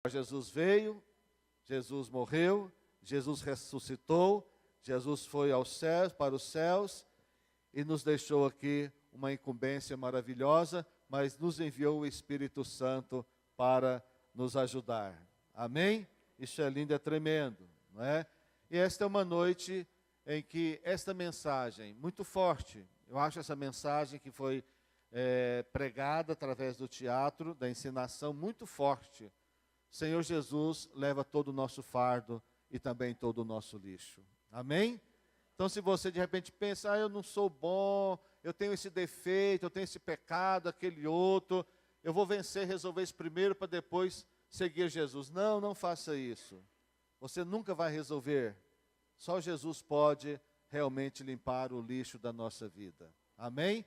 Jesus veio, Jesus morreu, Jesus ressuscitou, Jesus foi aos céus, para os céus e nos deixou aqui uma incumbência maravilhosa, mas nos enviou o Espírito Santo para nos ajudar. Amém? Isso é lindo, é tremendo, não é? E esta é uma noite em que esta mensagem, muito forte, eu acho essa mensagem que foi pregada através do teatro, da encenação, muito forte. Senhor Jesus leva todo o nosso fardo e também todo o nosso lixo. Amém? Então, se você de repente pensa, eu não sou bom, eu tenho esse defeito, eu tenho esse pecado, aquele outro, eu vou vencer, resolver isso primeiro para depois seguir Jesus. Não, não faça isso. Você nunca vai resolver. Só Jesus pode realmente limpar o lixo da nossa vida. Amém?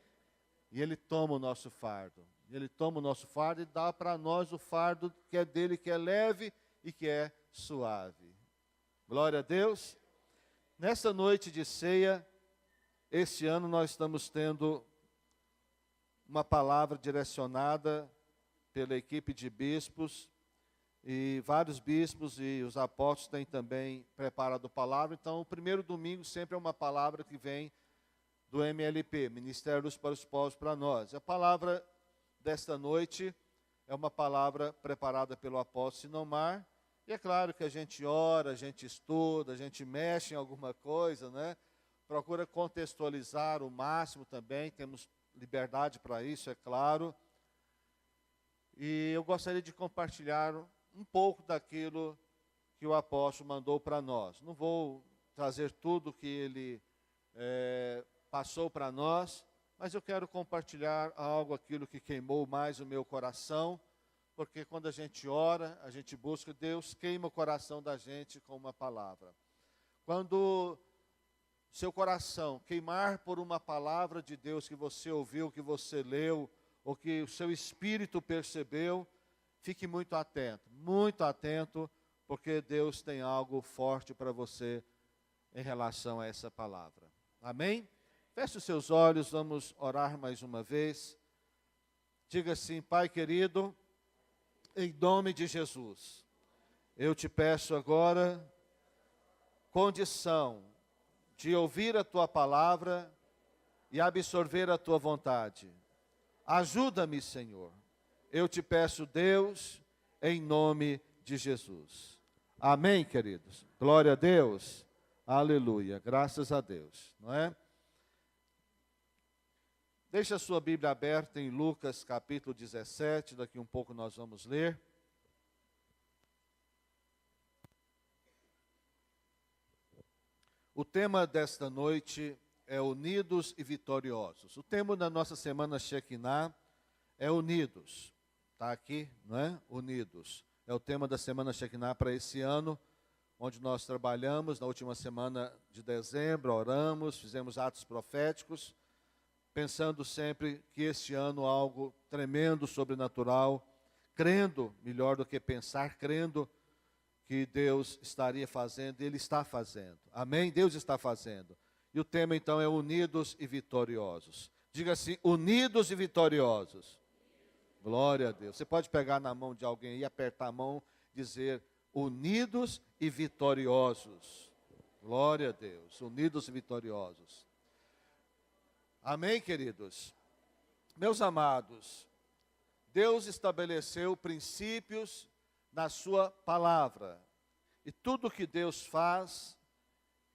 E Ele toma o nosso fardo. Ele toma o nosso fardo e dá para nós o fardo que é dele, que é leve e que é suave. Glória a Deus. Nessa noite de ceia, este ano nós estamos tendo uma palavra direcionada pela equipe de bispos, e vários bispos e os apóstolos têm também preparado a palavra. Então, o primeiro domingo sempre é uma palavra que vem do MLP, Ministério dos para os Povos para nós. A palavra desta noite é uma palavra preparada pelo apóstolo Sinomar, e é claro que a gente ora, a gente estuda, a gente mexe em alguma coisa, né? Procura contextualizar o máximo também, temos liberdade para isso, é claro. E eu gostaria de compartilhar um pouco daquilo que o apóstolo mandou para nós. Não vou trazer tudo que ele passou para nós, mas eu quero compartilhar algo, aquilo que queimou mais o meu coração, porque quando a gente ora, a gente busca, Deus queima o coração da gente com uma palavra. Quando seu coração queimar por uma palavra de Deus que você ouviu, que você leu, ou que o seu espírito percebeu, fique muito atento, porque Deus tem algo forte para você em relação a essa palavra. Amém? Feche os seus olhos, vamos orar mais uma vez. Diga assim: Pai querido, em nome de Jesus, eu te peço agora condição de ouvir a tua palavra e absorver a tua vontade. Ajuda-me, Senhor. Eu te peço, Deus, em nome de Jesus. Amém, queridos? Glória a Deus. Aleluia. Graças a Deus. Não é? Deixa a sua Bíblia aberta em Lucas capítulo 17. Daqui um pouco nós vamos ler. O tema desta noite é unidos e vitoriosos. O tema da nossa semana Shekinah é unidos. Está aqui, não é? Unidos. É o tema da semana Shekinah para esse ano, onde nós trabalhamos na última semana de dezembro, oramos, fizemos atos proféticos, pensando sempre que este ano algo tremendo, sobrenatural, crendo, melhor do que pensar, crendo que Deus estaria fazendo, Ele está fazendo. Amém? Deus está fazendo. E o tema então é unidos e vitoriosos. Diga assim: unidos e vitoriosos. Glória a Deus. Você pode pegar na mão de alguém e apertar a mão, dizer unidos e vitoriosos. Glória a Deus. Unidos e vitoriosos. Amém, queridos? Meus amados, Deus estabeleceu princípios na sua palavra. E tudo que Deus faz,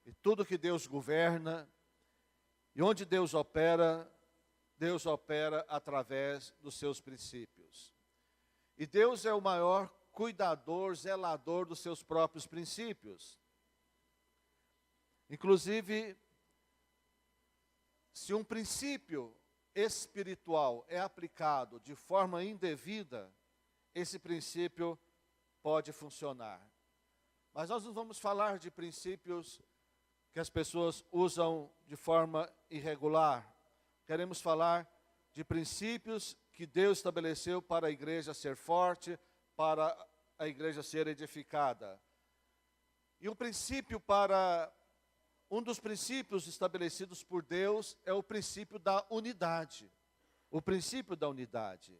e tudo que Deus governa, e onde Deus opera através dos seus princípios. E Deus é o maior cuidador, zelador dos seus próprios princípios. Inclusive, se um princípio espiritual é aplicado de forma indevida, esse princípio pode funcionar. Mas nós não vamos falar de princípios que as pessoas usam de forma irregular. Queremos falar de princípios que Deus estabeleceu para a igreja ser forte, para a igreja ser edificada. E um dos princípios estabelecidos por Deus é o princípio da unidade. O princípio da unidade.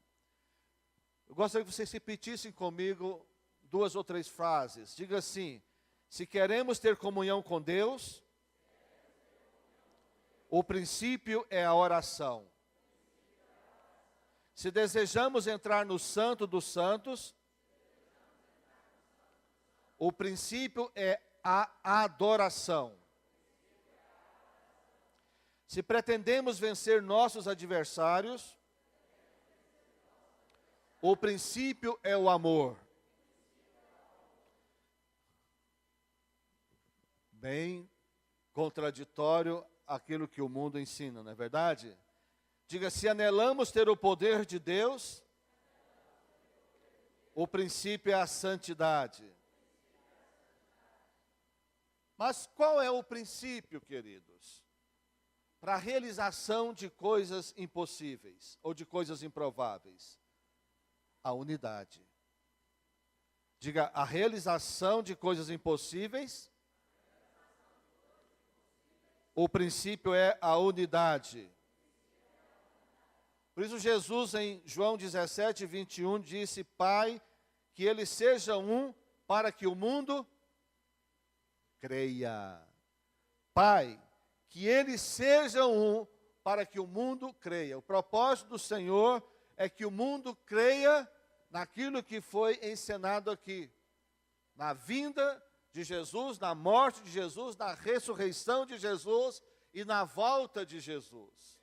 Eu gostaria que vocês repetissem comigo 2 ou 3 frases. Diga assim: se queremos ter comunhão com Deus, o princípio é a oração. Se desejamos entrar no Santo dos Santos, o princípio é a adoração. Se pretendemos vencer nossos adversários, o princípio é o amor. Bem contraditório aquilo que o mundo ensina, não é verdade? Diga, se anelamos ter o poder de Deus, o princípio é a santidade. Mas qual é o princípio, queridos? Para a realização de coisas impossíveis ou de coisas improváveis? A unidade. Diga, a realização de coisas impossíveis, o princípio é a unidade. Por isso Jesus em João 17, 21 disse: Pai, que eles sejam um para que o mundo creia. Pai, que eles sejam um para que o mundo creia. O propósito do Senhor é que o mundo creia naquilo que foi ensinado aqui. Na vinda de Jesus, na morte de Jesus, na ressurreição de Jesus e na volta de Jesus.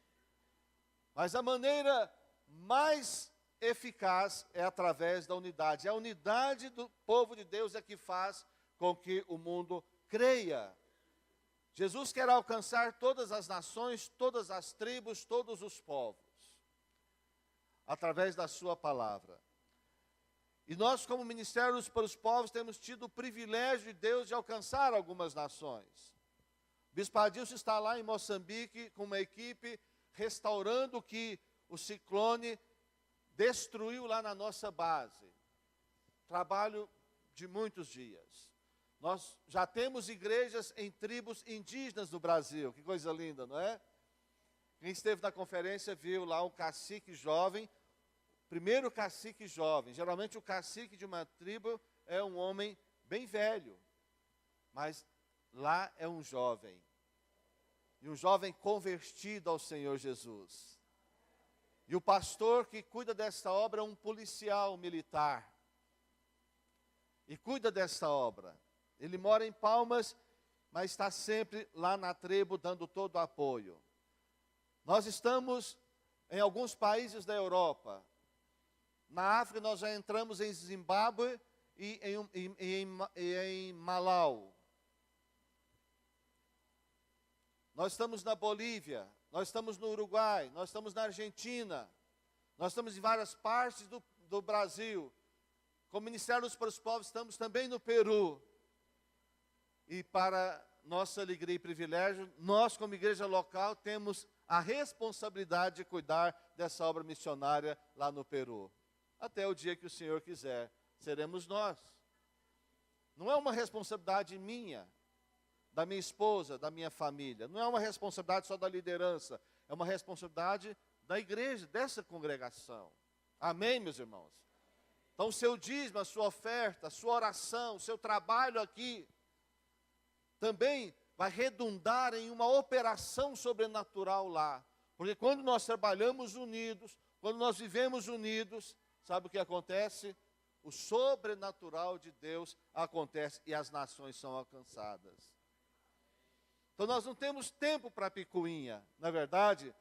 Mas a maneira mais eficaz é através da unidade. A unidade do povo de Deus é que faz com que o mundo creia. Jesus quer alcançar todas as nações, todas as tribos, todos os povos, através da sua palavra. E nós, como Ministérios para os Povos, temos tido o privilégio de Deus de alcançar algumas nações. O Bispo Adilson está lá em Moçambique com uma equipe restaurando o que o ciclone destruiu lá na nossa base. Trabalho de muitos dias. Nós já temos igrejas em tribos indígenas do Brasil. Que coisa linda, não é? Quem esteve na conferência viu lá um cacique jovem, primeiro cacique jovem. Geralmente o cacique de uma tribo é um homem bem velho, mas lá é um jovem. E um jovem convertido ao Senhor Jesus. E o pastor que cuida desta obra é um policial militar. E cuida desta obra. Ele mora em Palmas, mas está sempre lá na tribo dando todo o apoio. Nós estamos em alguns países da Europa. Na África nós já entramos em Zimbábue e em Malau. Nós estamos na Bolívia, nós estamos no Uruguai, nós estamos na Argentina, nós estamos em várias partes do Brasil. Como Ministérios para os Povos, estamos também no Peru. E para nossa alegria e privilégio, nós como igreja local temos a responsabilidade de cuidar dessa obra missionária lá no Peru. Até o dia que o Senhor quiser, seremos nós. Não é uma responsabilidade minha, da minha esposa, da minha família. Não é uma responsabilidade só da liderança. É uma responsabilidade da igreja, dessa congregação. Amém, meus irmãos? Então, o seu dízimo, a sua oferta, a sua oração, o seu trabalho aqui, também vai redundar em uma operação sobrenatural lá. Porque quando nós trabalhamos unidos, quando nós vivemos unidos, sabe o que acontece? O sobrenatural de Deus acontece e as nações são alcançadas. Então nós não temos tempo para picuinha, na verdade,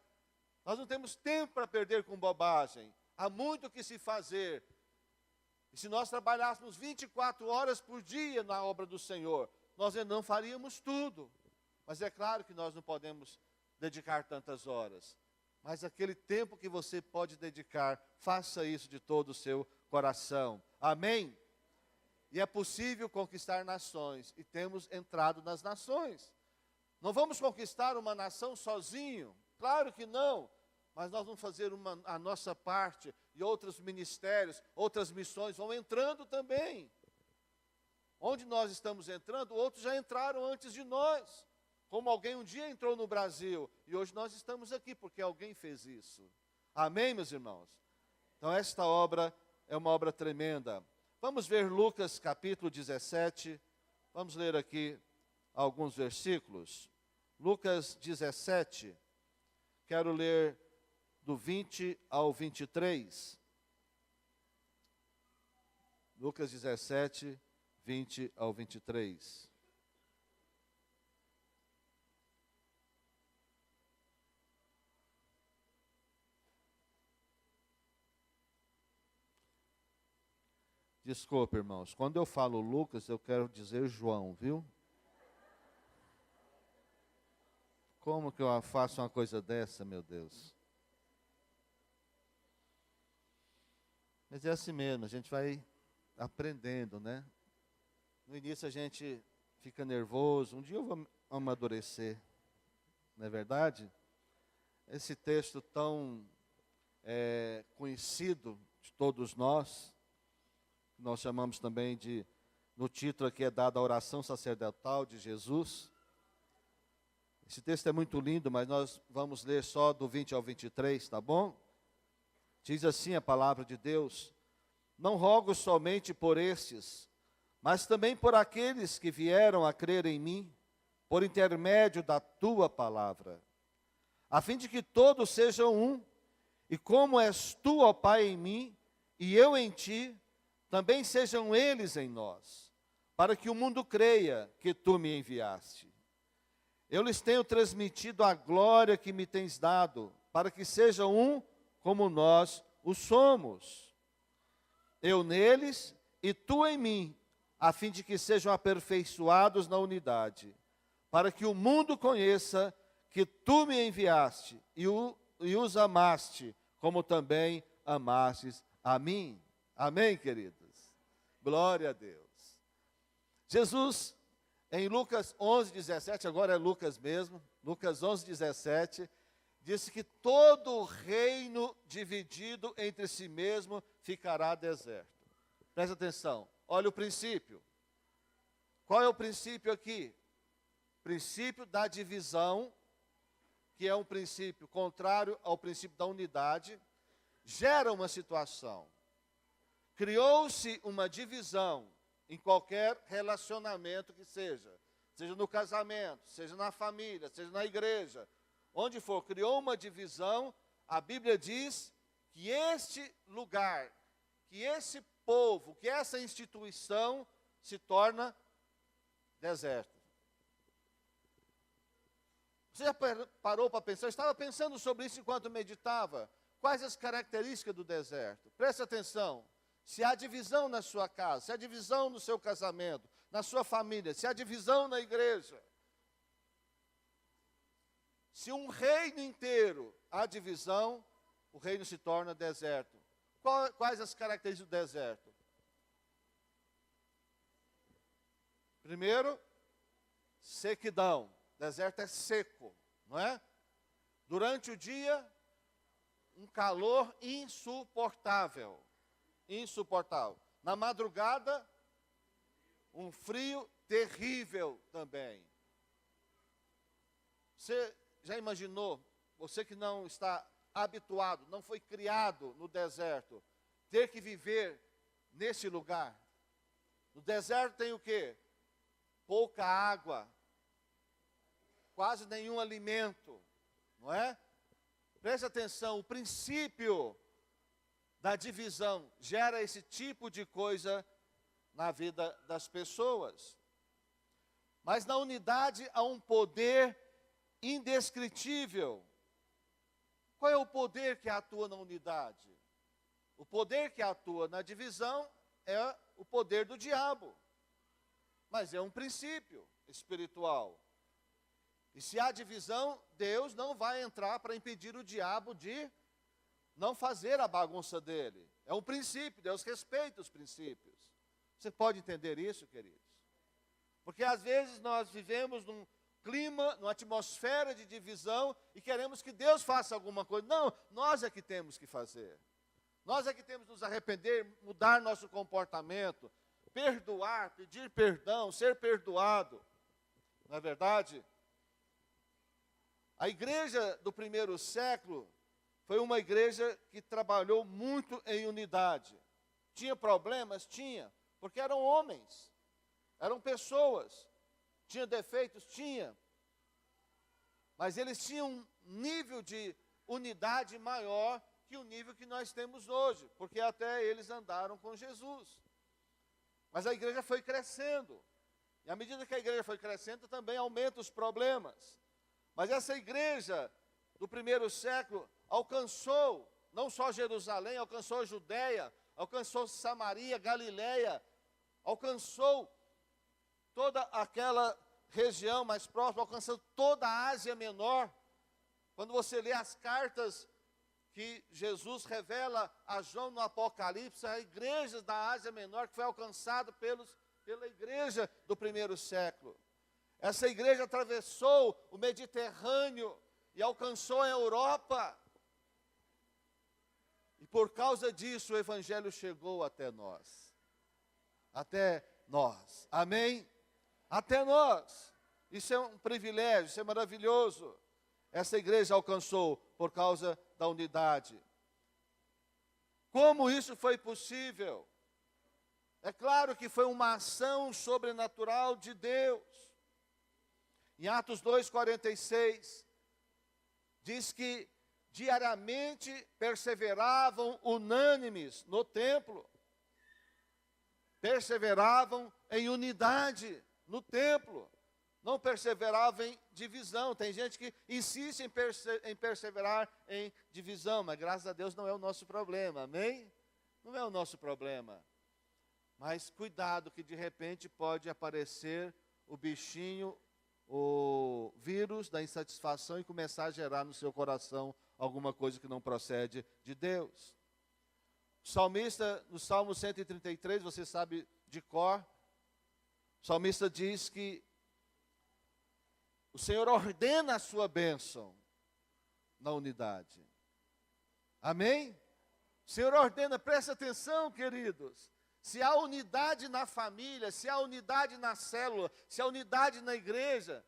nós não temos tempo para perder com bobagem. Há muito o que se fazer. E se nós trabalhássemos 24 horas por dia na obra do Senhor, nós não faríamos tudo. Mas é claro que nós não podemos dedicar tantas horas. Mas aquele tempo que você pode dedicar, faça isso de todo o seu coração. Amém? E é possível conquistar nações. E temos entrado nas nações. Não vamos conquistar uma nação sozinho, claro que não, mas nós vamos fazer a nossa parte e outros ministérios, outras missões vão entrando também. Onde nós estamos entrando, outros já entraram antes de nós, como alguém um dia entrou no Brasil e hoje nós estamos aqui porque alguém fez isso. Amém, meus irmãos? Então esta obra é uma obra tremenda. Vamos ver Lucas capítulo 17. Vamos ler aqui alguns versículos. Lucas 17, quero ler do 20 ao 23. Lucas 17, 20 ao 23. Desculpe, irmãos, quando eu falo Lucas, eu quero dizer João, viu? Como que eu faço uma coisa dessa, meu Deus? Mas é assim mesmo, a gente vai aprendendo, né? No início a gente fica nervoso, um dia eu vou amadurecer, não é verdade? Esse texto tão conhecido de todos nós chamamos também de, no título aqui é dado a oração sacerdotal de Jesus. Esse texto é muito lindo, mas nós vamos ler só do 20 ao 23, tá bom? Diz assim a palavra de Deus: não rogo somente por estes, mas também por aqueles que vieram a crer em mim, por intermédio da tua palavra, a fim de que todos sejam um, e como és tu, ó Pai, em mim, e eu em ti, também sejam eles em nós, para que o mundo creia que tu me enviaste. Eu lhes tenho transmitido a glória que me tens dado, para que sejam um como nós o somos. Eu neles e tu em mim, a fim de que sejam aperfeiçoados na unidade, para que o mundo conheça que tu me enviaste e os amaste, como também amastes a mim. Amém, queridos? Glória a Deus. Jesus, em Lucas 11, 17, agora é Lucas mesmo, Lucas 11, 17, disse que todo reino dividido entre si mesmo ficará deserto. Presta atenção, olha o princípio. Qual é o princípio aqui? Princípio da divisão, que é um princípio contrário ao princípio da unidade, gera uma situação. Criou-se uma divisão em qualquer relacionamento que seja no casamento, seja na família, seja na igreja, onde for, criou uma divisão. A Bíblia diz que este lugar, que esse povo, que essa instituição se torna deserto. Você já parou para pensar? Eu estava pensando sobre isso enquanto meditava. Quais as características do deserto? Preste atenção. Se há divisão na sua casa, se há divisão no seu casamento, na sua família, se há divisão na igreja, se um reino inteiro há divisão, o reino se torna deserto. Quais as características do deserto? Primeiro, sequidão. Deserto é seco, não é? Durante o dia, um calor insuportável. Insuportável. Na madrugada, um frio terrível também. Você já imaginou, você que não está habituado, não foi criado no deserto, ter que viver nesse lugar? No deserto tem o quê? Pouca água, quase nenhum alimento, não é? Preste atenção, o princípio da divisão gera esse tipo de coisa na vida das pessoas. Mas na unidade há um poder indescritível. Qual é o poder que atua na unidade? O poder que atua na divisão é o poder do diabo. Mas é um princípio espiritual. E se há divisão, Deus não vai entrar para impedir o diabo de não fazer a bagunça dele. É um princípio, Deus respeita os princípios. Você pode entender isso, queridos? Porque às vezes nós vivemos num clima, numa atmosfera de divisão e queremos que Deus faça alguma coisa. Não, nós é que temos que fazer. Nós é que temos que nos arrepender, mudar nosso comportamento, perdoar, pedir perdão, ser perdoado. Não é verdade? A igreja do primeiro século foi uma igreja que trabalhou muito em unidade. Tinha problemas? Tinha, porque eram homens, eram pessoas. Tinha defeitos? Tinha. Mas eles tinham um nível de unidade maior que o nível que nós temos hoje, porque até eles andaram com Jesus. Mas a igreja foi crescendo, e à medida que a igreja foi crescendo, também aumenta os problemas. Mas essa igreja do primeiro século alcançou não só Jerusalém, alcançou a Judéia, alcançou Samaria, Galiléia, alcançou toda aquela região mais próxima, alcançou toda a Ásia Menor. Quando você lê as cartas que Jesus revela a João no Apocalipse, a igreja da Ásia Menor que foi alcançada pela igreja do primeiro século. Essa igreja atravessou o Mediterrâneo e alcançou a Europa. E por causa disso o Evangelho chegou até nós. Até nós. Amém? Até nós. Isso é um privilégio, isso é maravilhoso. Essa igreja alcançou por causa da unidade. Como isso foi possível? É claro que foi uma ação sobrenatural de Deus. Em Atos 2:46, diz que diariamente perseveravam unânimes no templo. Perseveravam em unidade no templo. Não perseveravam em divisão. Tem gente que insiste em perseverar em divisão, mas graças a Deus não é o nosso problema, amém? Não é o nosso problema. Mas cuidado que de repente pode aparecer o bichinho, o vírus da insatisfação e começar a gerar no seu coração alguma coisa que não procede de Deus. O salmista, no Salmo 133, você sabe de cor, o salmista diz que o Senhor ordena a sua bênção na unidade. Amém? O Senhor ordena, presta atenção, queridos. Se há unidade na família, se há unidade na célula, se há unidade na igreja,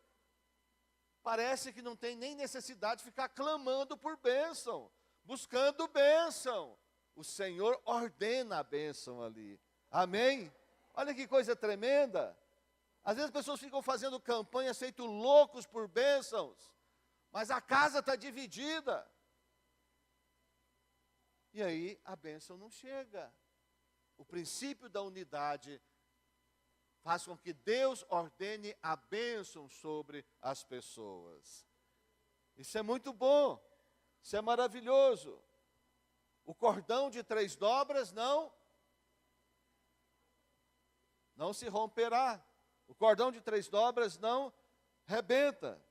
parece que não tem nem necessidade de ficar clamando por bênção, buscando bênção. O Senhor ordena a bênção ali. Amém? Olha que coisa tremenda. Às vezes as pessoas ficam fazendo campanhas, feito loucos por bênçãos, mas a casa está dividida. E aí a bênção não chega. O princípio da unidade faz com que Deus ordene a bênção sobre as pessoas. Isso é muito bom, isso é maravilhoso. O cordão de 3 dobras não se romperá. O cordão de 3 dobras não rebenta.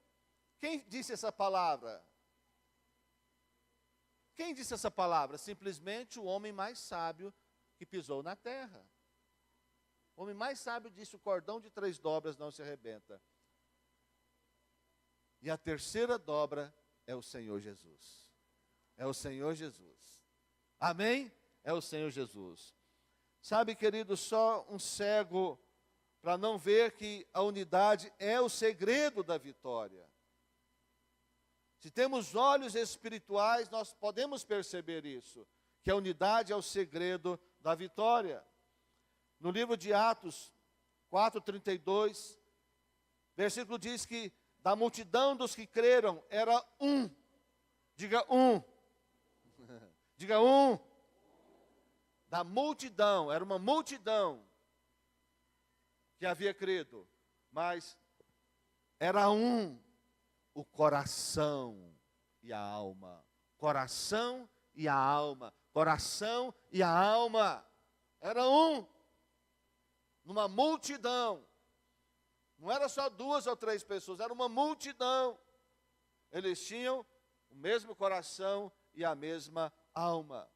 Quem disse essa palavra? Quem disse essa palavra? Simplesmente o homem mais sábio que pisou na terra. O homem mais sábio disse: o cordão de 3 dobras não se arrebenta. E a terceira dobra é o Senhor Jesus. É o Senhor Jesus. Amém? É o Senhor Jesus. Sabe, querido, só um cego para não ver que a unidade é o segredo da vitória. Se temos olhos espirituais, nós podemos perceber isso, que a unidade é o segredo da vitória. No livro de Atos 4:32, versículo diz que da multidão dos que creram era um. Diga um. Diga um. Da multidão, era uma multidão que havia crido, mas era um, o coração e a alma. Coração e a alma. Coração e a alma. Era um. Numa multidão. Não era só 2 ou 3 pessoas, era uma multidão. Eles tinham o mesmo coração e a mesma alma.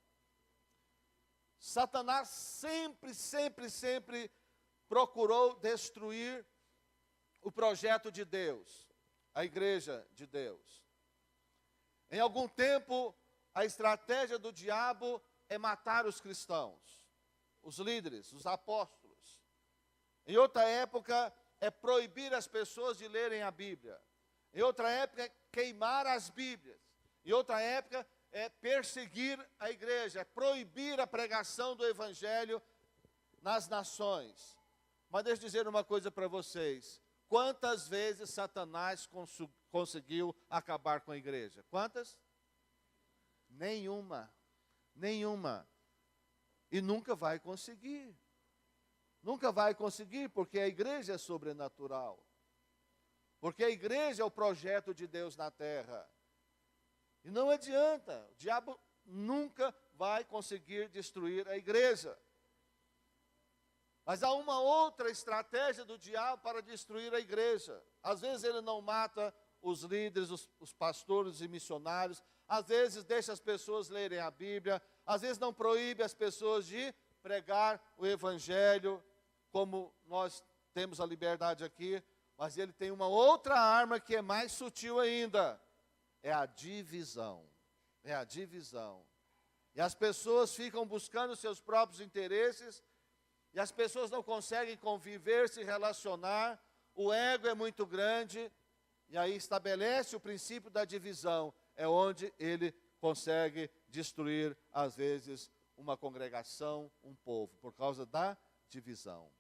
Satanás sempre procurou destruir o projeto de Deus, a igreja de Deus. Em algum tempo, a estratégia do diabo é matar os cristãos, os líderes, os apóstolos. Em outra época, é proibir as pessoas de lerem a Bíblia. Em outra época, é queimar as Bíblias. Em outra época, é perseguir a igreja, é proibir a pregação do evangelho nas nações. Mas deixa eu dizer uma coisa para vocês. Quantas vezes Satanás conseguiu acabar com a igreja? Quantas? Nenhuma. Nenhuma. E nunca vai conseguir. Nunca vai conseguir, porque a igreja é sobrenatural. Porque a igreja é o projeto de Deus na terra. E não adianta, o diabo nunca vai conseguir destruir a igreja. Mas há uma outra estratégia do diabo para destruir a igreja. Às vezes ele não mata os líderes, os pastores e missionários. Às vezes deixa as pessoas lerem a Bíblia. Às vezes não proíbe as pessoas de pregar o evangelho, como nós temos a liberdade aqui. Mas ele tem uma outra arma que é mais sutil ainda. É a divisão. É a divisão. E as pessoas ficam buscando seus próprios interesses. E as pessoas não conseguem conviver, se relacionar. O ego é muito grande. E aí estabelece o princípio da divisão. É onde ele consegue destruir, às vezes, uma congregação, um povo, por causa da divisão.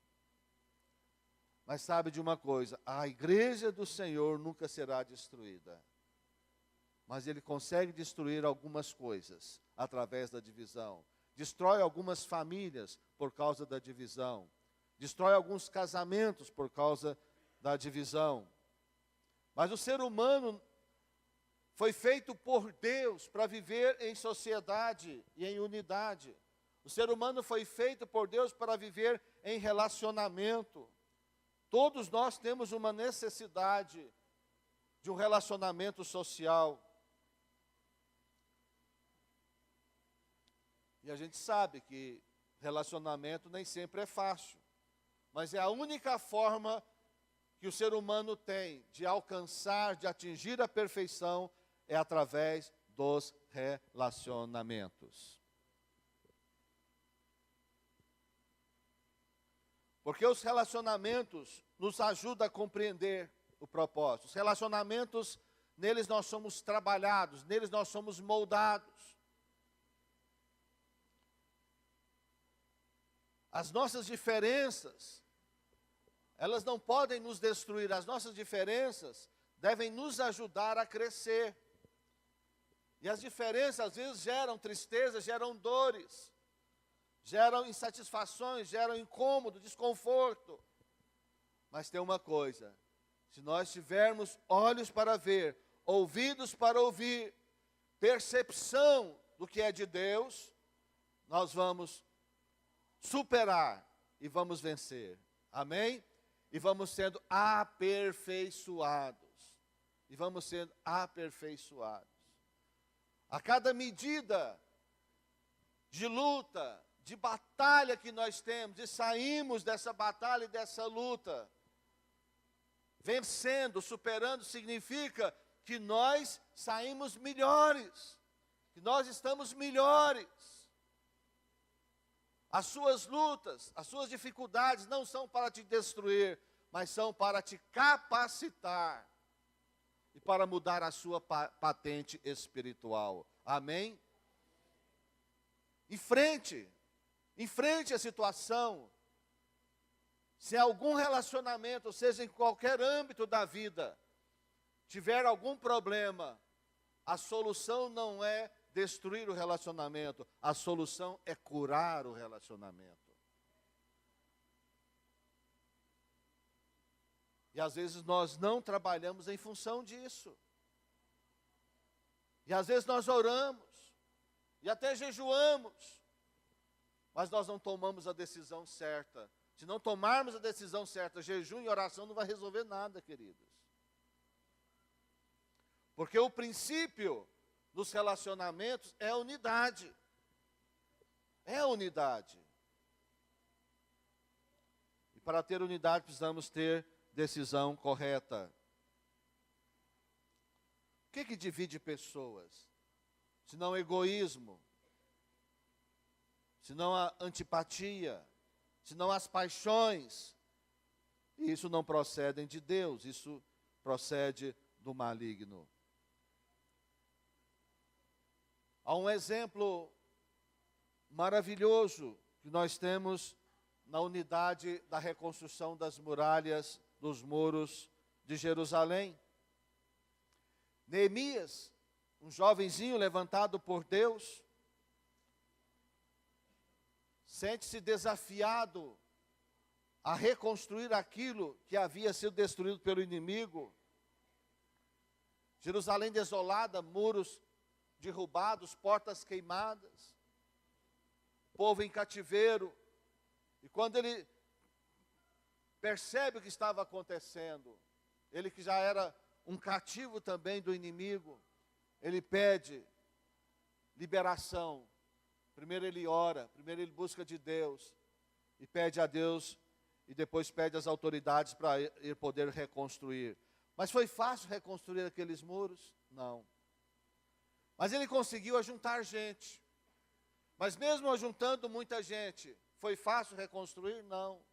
Mas sabe de uma coisa, a igreja do Senhor nunca será destruída. Mas ele consegue destruir algumas coisas através da divisão. Destrói algumas famílias por causa da divisão. Destrói alguns casamentos por causa da divisão. Mas o ser humano foi feito por Deus para viver em sociedade e em unidade. O ser humano foi feito por Deus para viver em relacionamento. Todos nós temos uma necessidade de um relacionamento social. E a gente sabe que relacionamento nem sempre é fácil. Mas é a única forma que o ser humano tem de alcançar, de atingir a perfeição, é através dos relacionamentos. Porque os relacionamentos nos ajudam a compreender o propósito. Os relacionamentos, neles nós somos trabalhados, neles nós somos moldados. As nossas diferenças, elas não podem nos destruir. As nossas diferenças devem nos ajudar a crescer. E as diferenças às vezes geram tristeza, geram dores, geram insatisfações, geram incômodo, desconforto. Mas tem uma coisa, se nós tivermos olhos para ver, ouvidos para ouvir, percepção do que é de Deus, nós vamos superar e vamos vencer. Amém? E vamos sendo aperfeiçoados. E vamos sendo aperfeiçoados. A cada medida de luta, de batalha que nós temos, e saímos dessa batalha e dessa luta, vencendo, superando, significa que nós saímos melhores, que nós estamos melhores. As suas lutas, as suas dificuldades não são para te destruir, mas são para te capacitar e para mudar a sua patente espiritual. Amém? Enfrente a situação. Se algum relacionamento, seja em qualquer âmbito da vida, tiver algum problema, a solução não é destruir o relacionamento, a solução é curar o relacionamento. E às vezes nós não trabalhamos em função disso. E às vezes nós oramos, e até jejuamos, mas nós não tomamos a decisão certa. Se não tomarmos a decisão certa, jejum e oração não vai resolver nada, queridos. Porque o princípio dos relacionamentos é a unidade. É a unidade. E para ter unidade precisamos ter decisão correta. O que divide pessoas? Se não egoísmo, se não a antipatia, se não as paixões. E isso não procedem de Deus, isso procede do maligno. Há um exemplo maravilhoso que nós temos na unidade da reconstrução das muralhas dos muros de Jerusalém. Neemias, um jovenzinho levantado por Deus, sente-se desafiado a reconstruir aquilo que havia sido destruído pelo inimigo. Jerusalém desolada, muros derrubados, portas queimadas, povo em cativeiro. E quando ele percebe o que estava acontecendo, ele que já era um cativo também do inimigo, ele pede liberação. Primeiro ele ora, primeiro ele busca de Deus, e pede a Deus, e depois pede às autoridades para ir poder reconstruir. Mas foi fácil reconstruir aqueles muros? Não. Mas ele conseguiu ajuntar gente. Mas mesmo ajuntando muita gente, foi fácil reconstruir? Não.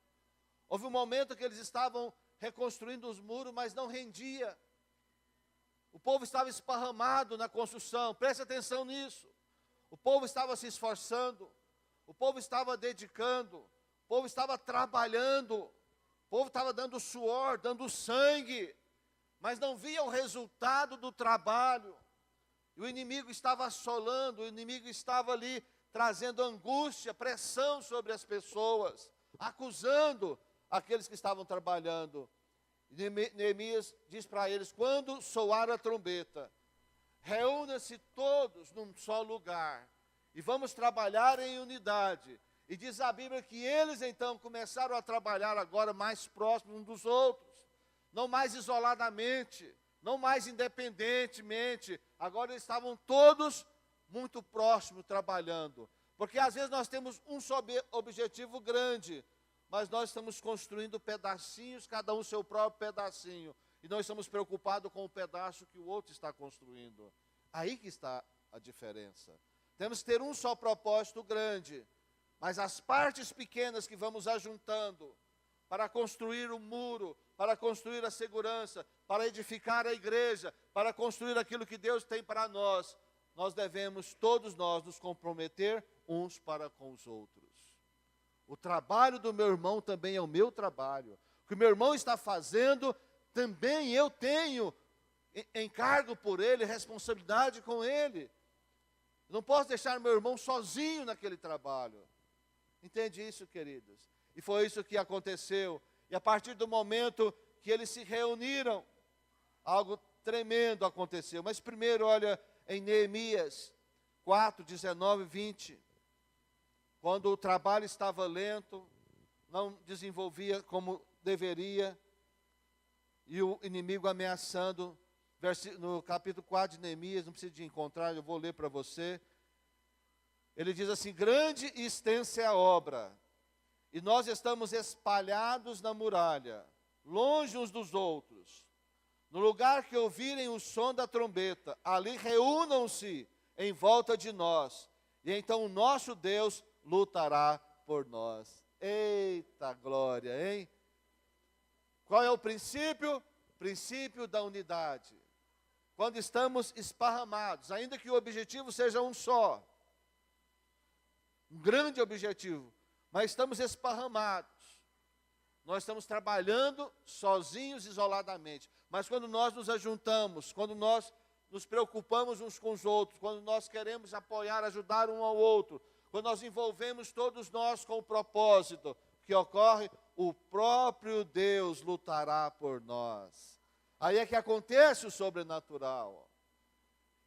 Houve um momento que eles estavam reconstruindo os muros, mas não rendia. O povo estava esparramado na construção, preste atenção nisso. O povo estava se esforçando, o povo estava dedicando, o povo estava trabalhando, o povo estava dando suor, dando sangue, mas não via o resultado do trabalho. E o inimigo estava assolando, o inimigo estava ali trazendo angústia, pressão sobre as pessoas, acusando aqueles que estavam trabalhando. Neemias diz para eles: quando soar a trombeta, reúna-se todos num só lugar e vamos trabalhar em unidade. E diz a Bíblia que eles então começaram a trabalhar agora mais próximos uns dos outros, não mais isoladamente, não mais independentemente. Agora eles estavam todos muito próximos trabalhando, porque às vezes nós temos um só objetivo grande, mas nós estamos construindo pedacinhos, cada um seu próprio pedacinho, e nós estamos preocupados com o pedaço que o outro está construindo. Aí que está a diferença. Temos que ter um só propósito grande, mas as partes pequenas que vamos ajuntando para construir o muro, para construir a segurança, para edificar a igreja, para construir aquilo que Deus tem para nós, nós devemos, todos nós, nos comprometer uns para com os outros. O trabalho do meu irmão também é o meu trabalho. O que o meu irmão está fazendo, também eu tenho encargo por ele, responsabilidade com ele. Não posso deixar meu irmão sozinho naquele trabalho. Entende isso, queridos? E foi isso que aconteceu. E a partir do momento que eles se reuniram, algo tremendo aconteceu. Mas primeiro, olha, em Neemias 4, 19 e 20. Quando o trabalho estava lento, não desenvolvia como deveria, e o inimigo ameaçando, no capítulo 4 de Neemias, não precisa de encontrar, eu vou ler para você. Ele diz assim: grande e extensa é a obra, e nós estamos espalhados na muralha, longe uns dos outros. No lugar que ouvirem o som da trombeta, ali reúnam-se em volta de nós, e então o nosso Deus lutará por nós. Eita glória, hein? Qual é o princípio? Princípio da unidade. Quando estamos esparramados, ainda que o objetivo seja um só, um grande objetivo, mas estamos esparramados, nós estamos trabalhando sozinhos, isoladamente. Mas quando nós nos ajuntamos, quando nós nos preocupamos uns com os outros, quando nós queremos apoiar, ajudar um ao outro, quando nós envolvemos todos nós com o propósito, que ocorre, o próprio Deus lutará por nós. Aí é que acontece o sobrenatural.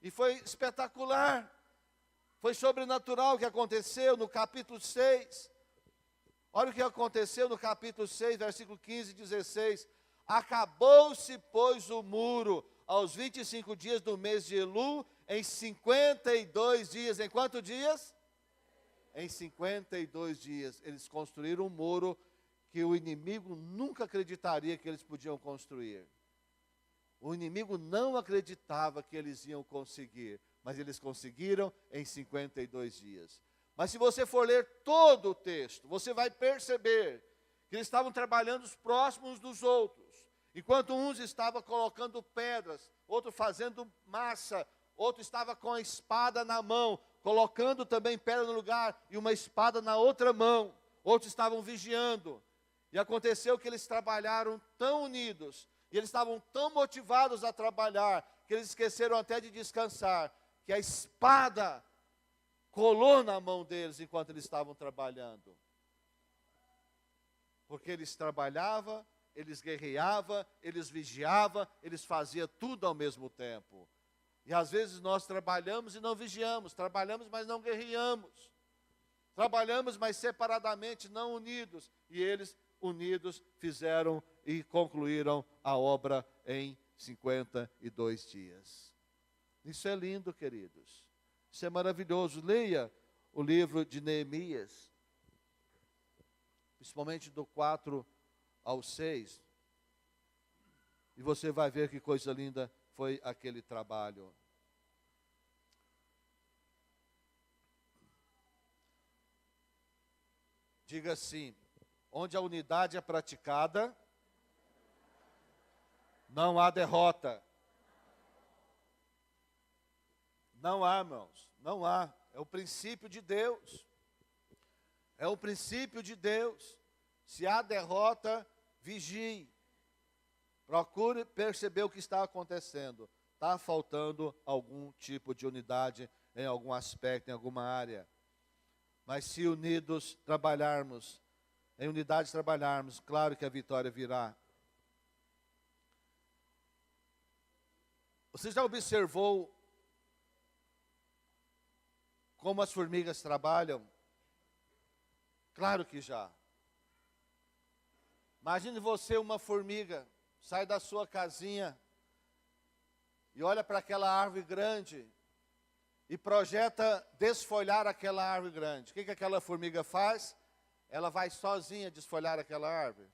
E foi espetacular. Foi sobrenatural o que aconteceu no capítulo 6. Olha o que aconteceu no capítulo 6, versículo 15 e 16. Acabou-se, pois, o muro aos 25 dias do mês de Elul, em 52 dias. Em quantos dias? Em 52 dias. Eles construíram um muro que o inimigo nunca acreditaria que eles podiam construir. O inimigo não acreditava que eles iam conseguir, mas eles conseguiram em 52 dias. Mas se você for ler todo o texto, você vai perceber que eles estavam trabalhando próximos dos outros. Enquanto uns estavam colocando pedras, outros fazendo massa, outro estava com a espada na mão, colocando também pedra no lugar e uma espada na outra mão. Outros estavam vigiando. E aconteceu que eles trabalharam tão unidos, e eles estavam tão motivados a trabalhar, que eles esqueceram até de descansar, que a espada colou na mão deles enquanto eles estavam trabalhando. Porque eles trabalhavam, eles guerreavam, eles vigiavam, eles faziam tudo ao mesmo tempo. E às vezes nós trabalhamos e não vigiamos, trabalhamos, mas não guerreamos. Trabalhamos, mas separadamente, não unidos. E eles, unidos, fizeram e concluíram a obra em 52 dias. Isso é lindo, queridos. Isso é maravilhoso. Leia o livro de Neemias, principalmente do 4 ao 6. E você vai ver que coisa linda foi aquele trabalho. Diga assim: onde a unidade é praticada, não há derrota. Não há, irmãos, não há. É o princípio de Deus. É o princípio de Deus. Se há derrota, vigie. Procure perceber o que está acontecendo. Está faltando algum tipo de unidade em algum aspecto, em alguma área. Mas se unidos trabalharmos, em unidade trabalharmos, claro que a vitória virá. Você já observou como as formigas trabalham? Claro que já. Imagine você, uma formiga, sai da sua casinha e olha para aquela árvore grande e projeta desfolhar aquela árvore grande. O que aquela formiga faz? Ela vai sozinha desfolhar aquela árvore.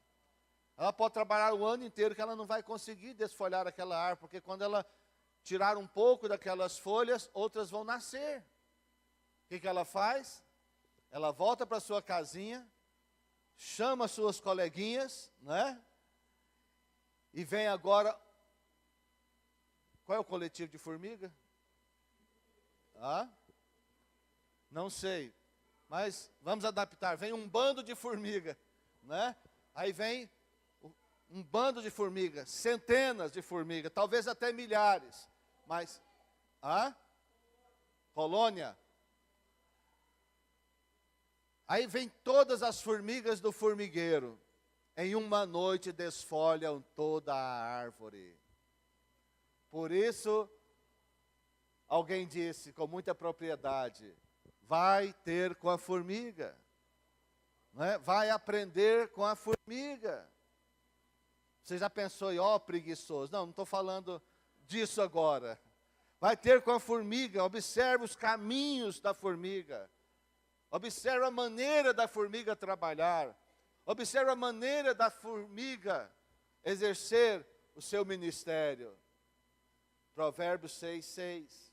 Ela pode trabalhar o ano inteiro que ela não vai conseguir desfolhar aquela árvore, porque quando ela tirar um pouco daquelas folhas, outras vão nascer. O que ela faz? Ela volta para sua casinha, chama suas coleguinhas, né? E vem agora. Qual é o coletivo de formiga? Não sei. Mas vamos adaptar. Vem um bando de formiga, né? Aí vem um bando de formigas, centenas de formigas, talvez até milhares. Mas, colônia. Aí vem todas as formigas do formigueiro. Em uma noite desfolham toda a árvore. Por isso, alguém disse com muita propriedade: vai ter com a formiga. Né? Vai aprender com a formiga. Você já pensou em preguiçoso? Não estou falando disso agora. Vai ter com a formiga, observe os caminhos da formiga. Observe a maneira da formiga trabalhar. Observe a maneira da formiga exercer o seu ministério. Provérbios 6:6.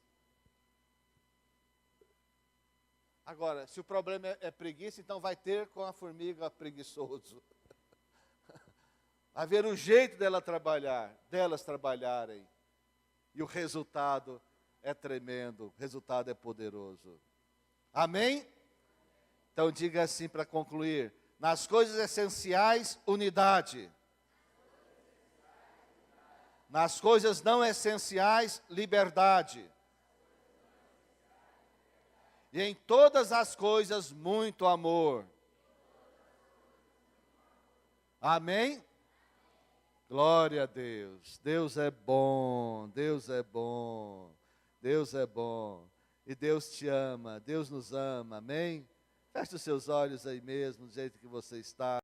Agora, se o problema é preguiça, então vai ter com a formiga preguiçoso. Vai ver o jeito delas trabalharem. E o resultado é tremendo, o resultado é poderoso. Amém? Então diga assim para concluir: nas coisas essenciais, unidade. Nas coisas não essenciais, liberdade. E em todas as coisas, muito amor. Amém? Glória a Deus. Deus é bom, Deus é bom, Deus é bom. E Deus te ama, Deus nos ama, amém? Feche os seus olhos aí mesmo, do jeito que você está.